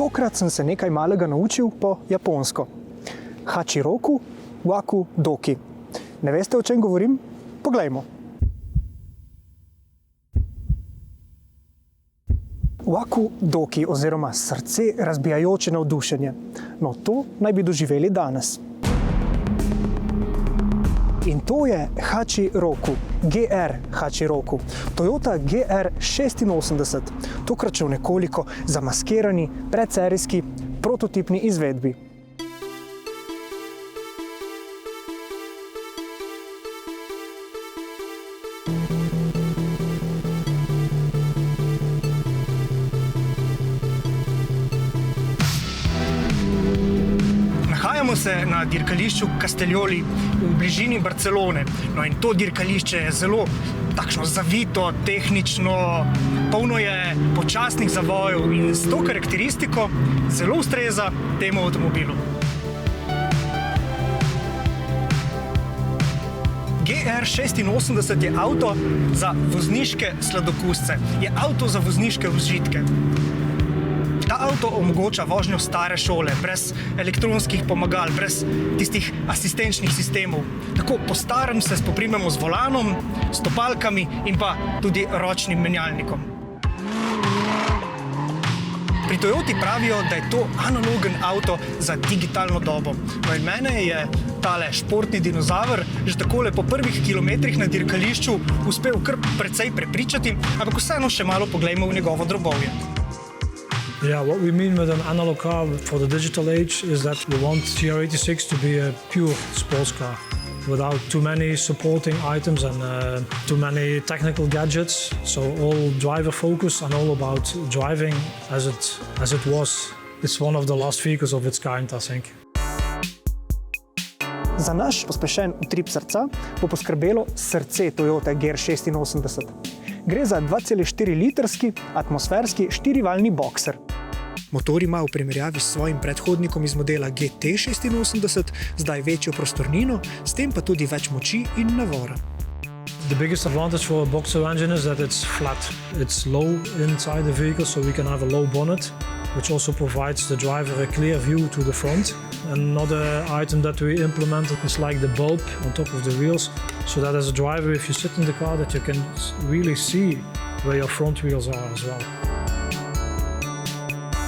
tokrat sem se nekaj malega naučil po japonsko. Hachiroku Waku Doki. Ne veste, o čem govorim? Poglejmo. Waku Doki oziroma srce razbijajoče navdušenje. No, to naj bi doživeli danes. In to je Hachiroku, GR Hachiroku, Toyota GR86, tokrat še v nekoliko zamaskirani, predserijski, prototipni izvedbi. Nahajamo se na dirkališču Castelloli v bližini Barcelone. No in to dirkališče je zelo takšno zavito, tehnično, polno je počasnih zavojev in s to karakteristiko zelo ustreza temu avtomobilu. GR86 je avto za vozniške sladokusce, je avto za vozniške užitke. Ta avto omogoča vožnjo stare šole, brez elektronskih pomagal, brez tistih asistenčnih sistemov. Tako po starem se spoprimemo z volanom, stopalkami in pa tudi ročnim menjalnikom. Pri Toyoti pravijo, da je to analogen avto za digitalno dobo. No in mene je tale športni dinozaver že takole po prvih kilometrih na dirkališču uspel kar precej prepričati, ampak vseeno še malo poglejmo v njegovo drobovje. Yeah, what we mean with an analog car for the digital age is that we want GR86 to be a pure sports car without too many supporting items and too many technical gadgets. So all driver focus and all about driving as it was. It's one of the last vehicles of its kind, I think. Za naš pospešen utrip srca bo poskrbelo srce Toyota GR86. Gre za 2,4-litrski atmosferski štirivaljni bokser. Motor ima v primerjavi s svojim predhodnikom iz modela GT86 zdaj večjo prostornino, s tem pa tudi več moči in navora. The biggest advantage for a boxer engine is that it's flat. It's low inside the vehicle, so we can have a low bonnet, which also provides the driver a clear view to the front. Another item that we implemented is like the bulb on top of the wheels, so that as a driver, if you sit in the car, that you can really see where your front wheels are as well.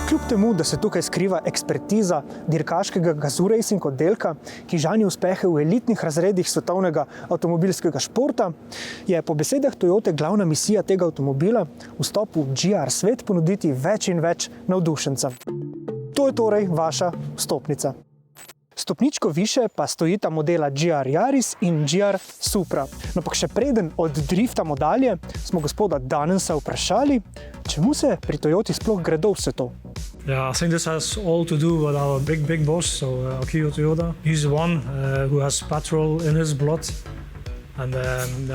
Kljub temu, da se tukaj skriva ekspertiza dirkaškega Gazoo Racing oddelka, ki žanje uspehe v elitnih razredih svetovnega avtomobilskega športa, je po besedah Toyote glavna misija tega avtomobila vstop v GR svet ponuditi več in več navdušenca. To je torej vaša vstopnica. Stopničko više pa stojita modela GR Yaris in GR Supra. No pa še preden oddriftamo dalje, smo gospoda Danensa vprašali, čemu se pri Toyoti sploh gredo vse to? Yeah, I think this has all to do with our big boss, so Akio Toyoda. He's the one who has petrol in his blood. And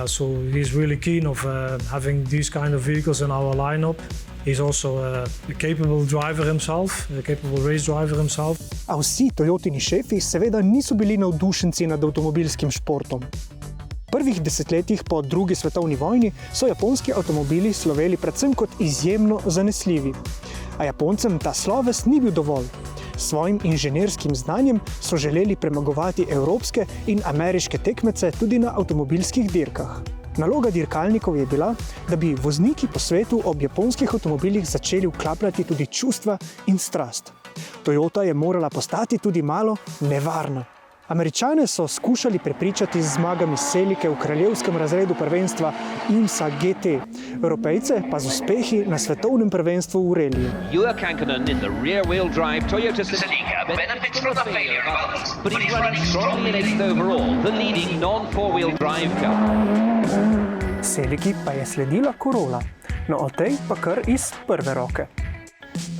so he's really keen of having these kind of vehicles in our lineup. He's also a capable driver himself, a capable race driver himself. A vsi Toyotini šefi seveda niso bili navdušenci nad avtomobilskim športom. V prvih desetletjih po drugi svetovni vojni so japonski avtomobili sloveli predvsem kot izjemno zanesljivi. A Japoncem ta sloves ni bil dovolj. S svojim inženirskim znanjem so želeli premagovati evropske in ameriške tekmece tudi na avtomobilskih dirkah. Naloga dirkalnikov je bila, da bi vozniki po svetu ob japonskih avtomobilih začeli vklapljati tudi čustva in strast. Toyota je morala postati tudi malo nevarna. Američane so skušali prepričati z zmagami Selike v kraljevskem razredu prvenstva IMSA GT, Evropejce pa z uspehi na svetovnem prvenstvu v reliju. Ewan Kankanen in the rear-wheel drive Toyota Selika benefits from the failure of others, but he's running strongly in eighth overall, the leading non-four-wheel drive car. Seliki pa je sledila Corolla, no o tej pa kar iz prve roke.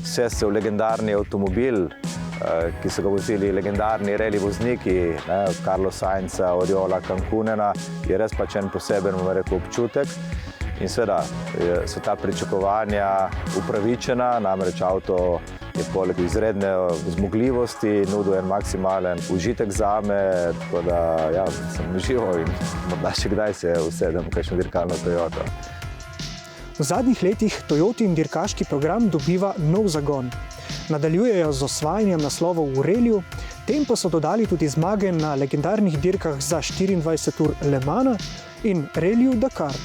Sest se v legendarni avtomobil, ki so ga vozili legendarni rally vozniki, Carlos Sainza, Oriola, Cankunena, je res pač en poseben, bomo rekel, občutek. In seveda so ta pričakovanja upravičena, namreč avto je poleg izredne zmogljivosti nudil en maksimalen užitek zame, tako da ja, sem užival in morda še kdaj se usedem v kakšno dirkalno Toyoto. V zadnjih letih Toyotin dirkaški program dobiva nov zagon. Nadaljujejo z osvajanjem naslovov v reliju, tem pa so dodali tudi zmage na legendarnih dirkah za 24 ur Le Mana in reliju Dakar.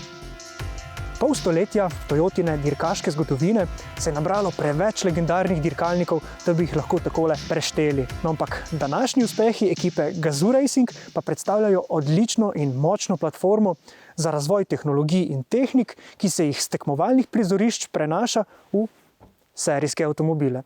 Pol stoletja Toyotine dirkaške zgodovine se je nabralo preveč legendarnih dirkalnikov, da bi jih lahko takole prešteli. No, ampak današnji uspehi ekipe Gazoo Racing pa predstavljajo odlično in močno platformo za razvoj tehnologij in tehnik, ki se jih s tekmovalnih prizorišč prenaša v serijske avtomobile.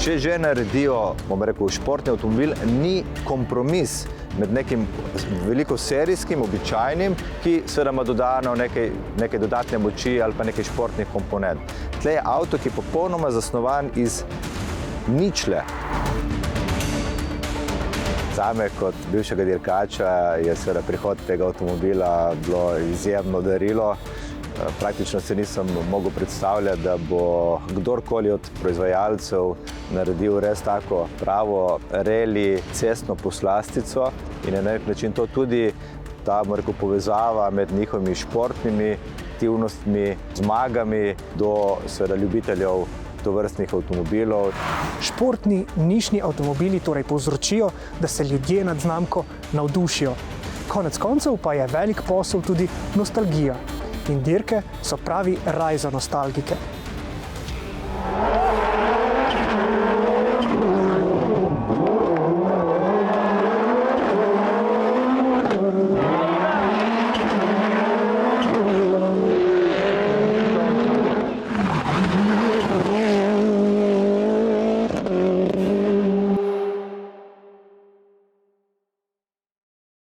Če že naredijo, bomo rekel, športni avtomobil, ni kompromis med nekim veliko serijskim, običajnim, ki seveda ima dodano neke dodatne moči ali pa nekaj športnih komponent. Tle je avto, ki je popolnoma zasnovan iz ničle. Zame kot bivšega dirkača je seveda prihod tega avtomobila bilo izjemno darilo. Praktično se nisem mogel predstavljati, da bo kdorkoli od proizvajalcev naredil res tako pravo reli cestno poslastico in na nek način to tudi ta povezava med njihovimi športnimi aktivnostmi, zmagami do seveda ljubiteljev tovrstnih avtomobilov. Športni nišni avtomobili torej povzročijo, da se ljudje nad znamko navdušijo. Konec koncev pa je velik posel tudi nostalgija. In dirke so pravi raj za nostalgike.